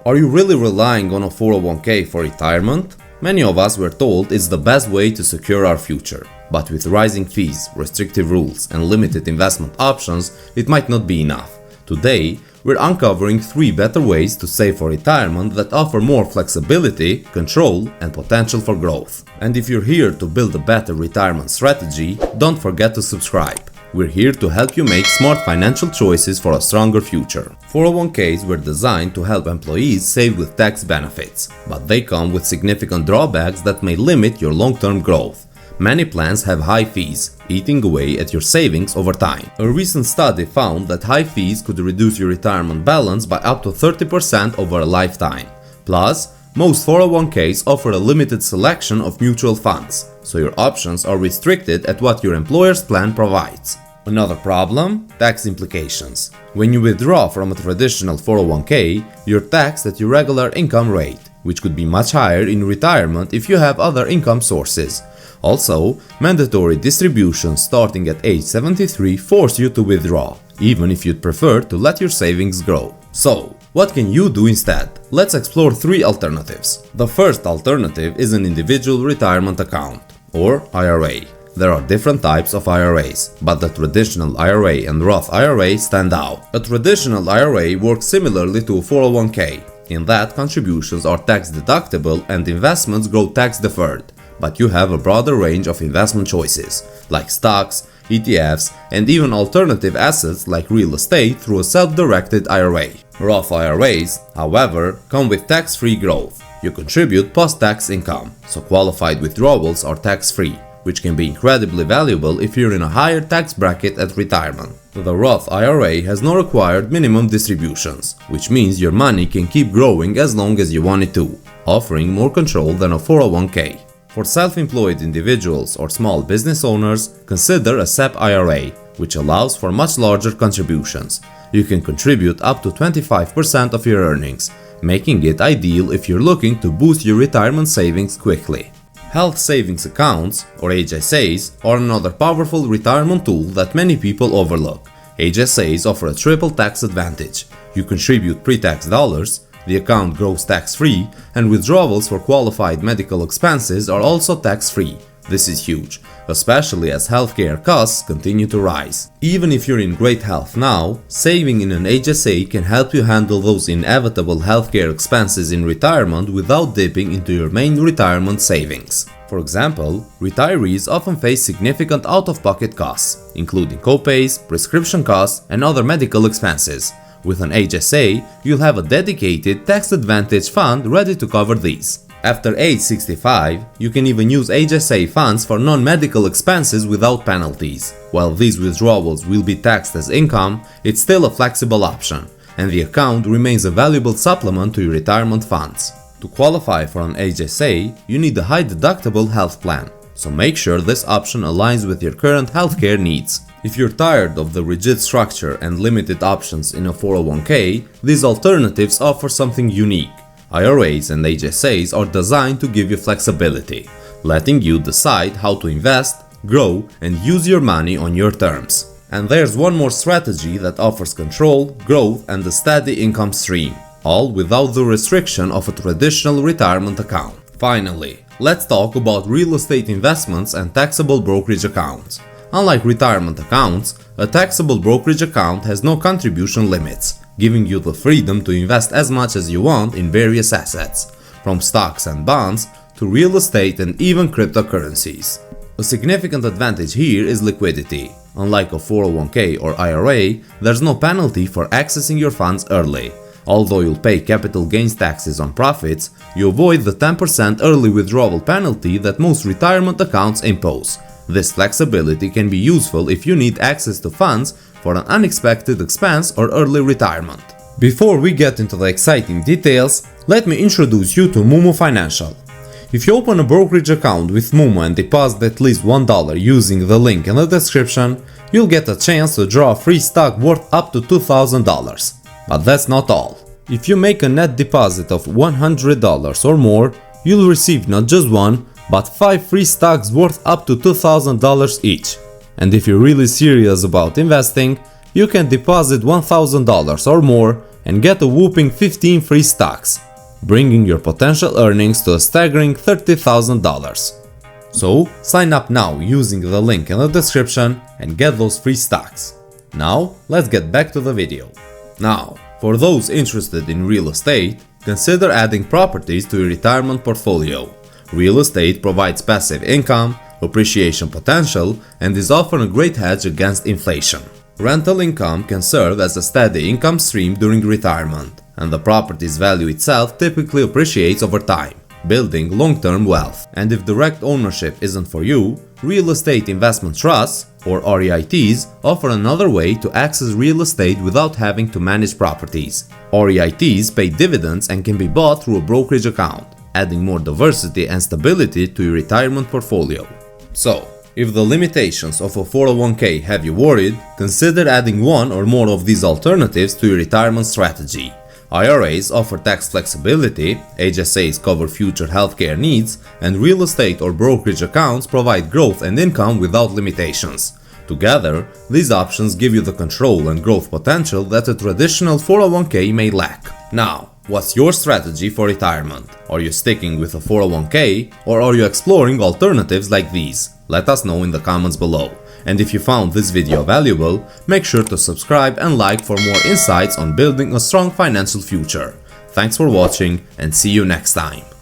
Are you really relying on a 401k for retirement? Many of us were told it's the best way to secure our future. But with rising fees, restrictive rules, and limited investment options, it might not be enough. Today, we're uncovering 3 better ways to save for retirement that offer more flexibility, control, and potential for growth. And if you're here to build a better retirement strategy, don't forget to subscribe. We're here to help you make smart financial choices for a stronger future. 401ks were designed to help employees save with tax benefits, but they come with significant drawbacks that may limit your long-term growth. Many plans have high fees, eating away at your savings over time. A recent study found that high fees could reduce your retirement balance by up to 30% over a lifetime. Plus, most 401ks offer a limited selection of mutual funds, so your options are restricted at what your employer's plan provides. Another problem? Tax implications. When you withdraw from a traditional 401k, you're taxed at your regular income rate, which could be much higher in retirement if you have other income sources. Also, mandatory distributions starting at age 73 force you to withdraw, even if you'd prefer to let your savings grow. So, what can you do instead? Let's explore 3 alternatives. The first alternative is an individual retirement account, or IRA. There are different types of IRAs, but the traditional IRA and Roth IRA stand out. A traditional IRA works similarly to a 401k, in that contributions are tax deductible and investments grow tax deferred. But you have a broader range of investment choices, like stocks, ETFs, and even alternative assets like real estate through a self-directed IRA. Roth IRAs, however, come with tax-free growth. You contribute post-tax income, so qualified withdrawals are tax-free, which can be incredibly valuable if you're in a higher tax bracket at retirement. The Roth IRA has no required minimum distributions, which means your money can keep growing as long as you want it to, offering more control than a 401k. For self-employed individuals or small business owners, consider a SEP IRA, which allows for much larger contributions. You can contribute up to 25% of your earnings, making it ideal if you're looking to boost your retirement savings quickly. Health savings accounts, or HSAs, are another powerful retirement tool that many people overlook. HSAs offer a triple tax advantage. You contribute pre-tax dollars, the account grows tax-free, and withdrawals for qualified medical expenses are also tax-free. This is huge, especially as healthcare costs continue to rise. Even if you're in great health now, saving in an HSA can help you handle those inevitable healthcare expenses in retirement without dipping into your main retirement savings. For example, retirees often face significant out-of-pocket costs, including copays, prescription costs, and other medical expenses. With an HSA, you'll have a dedicated tax-advantaged fund ready to cover these. After age 65, you can even use HSA funds for non-medical expenses without penalties. While these withdrawals will be taxed as income, it's still a flexible option, and the account remains a valuable supplement to your retirement funds. To qualify for an HSA, you need a high-deductible health plan, so make sure this option aligns with your current healthcare needs. If you're tired of the rigid structure and limited options in a 401k, these alternatives offer something unique. IRAs and HSAs are designed to give you flexibility, letting you decide how to invest, grow, and use your money on your terms. And there's one more strategy that offers control, growth, and a steady income stream, all without the restriction of a traditional retirement account. Finally, let's talk about real estate investments and taxable brokerage accounts. Unlike retirement accounts, a taxable brokerage account has no contribution limits, giving you the freedom to invest as much as you want in various assets, from stocks and bonds to real estate and even cryptocurrencies. A significant advantage here is liquidity. Unlike a 401k or IRA, there's no penalty for accessing your funds early. Although you'll pay capital gains taxes on profits, you avoid the 10% early withdrawal penalty that most retirement accounts impose. This flexibility can be useful if you need access to funds for an unexpected expense or early retirement. Before we get into the exciting details, let me introduce you to Moomoo Financial. If you open a brokerage account with Moomoo and deposit at least $1 using the link in the description, you'll get a chance to draw a free stock worth up to $2,000. But that's not all. If you make a net deposit of $100 or more, you'll receive not just one, but 5 free stocks worth up to $2,000 each. And if you're really serious about investing, you can deposit $1,000 or more and get a whopping 15 free stocks, bringing your potential earnings to a staggering $30,000. So sign up now using the link in the description and get those free stocks. Now let's get back to the video. Now, for those interested in real estate, consider adding properties to your retirement portfolio. Real estate provides passive income, appreciation potential, and is often a great hedge against inflation. Rental income can serve as a steady income stream during retirement, and the property's value itself typically appreciates over time, building long-term wealth. And if direct ownership isn't for you, real estate investment trusts, or REITs, offer another way to access real estate without having to manage properties. REITs pay dividends and can be bought through a brokerage account, adding more diversity and stability to your retirement portfolio. So, if the limitations of a 401k have you worried, consider adding one or more of these alternatives to your retirement strategy. IRAs offer tax flexibility, HSAs cover future healthcare needs, and real estate or brokerage accounts provide growth and income without limitations. Together, these options give you the control and growth potential that a traditional 401k may lack. Now, what's your strategy for retirement? Are you sticking with a 401k, or are you exploring alternatives like these? Let us know in the comments below. And if you found this video valuable, make sure to subscribe and like for more insights on building a strong financial future. Thanks for watching and see you next time.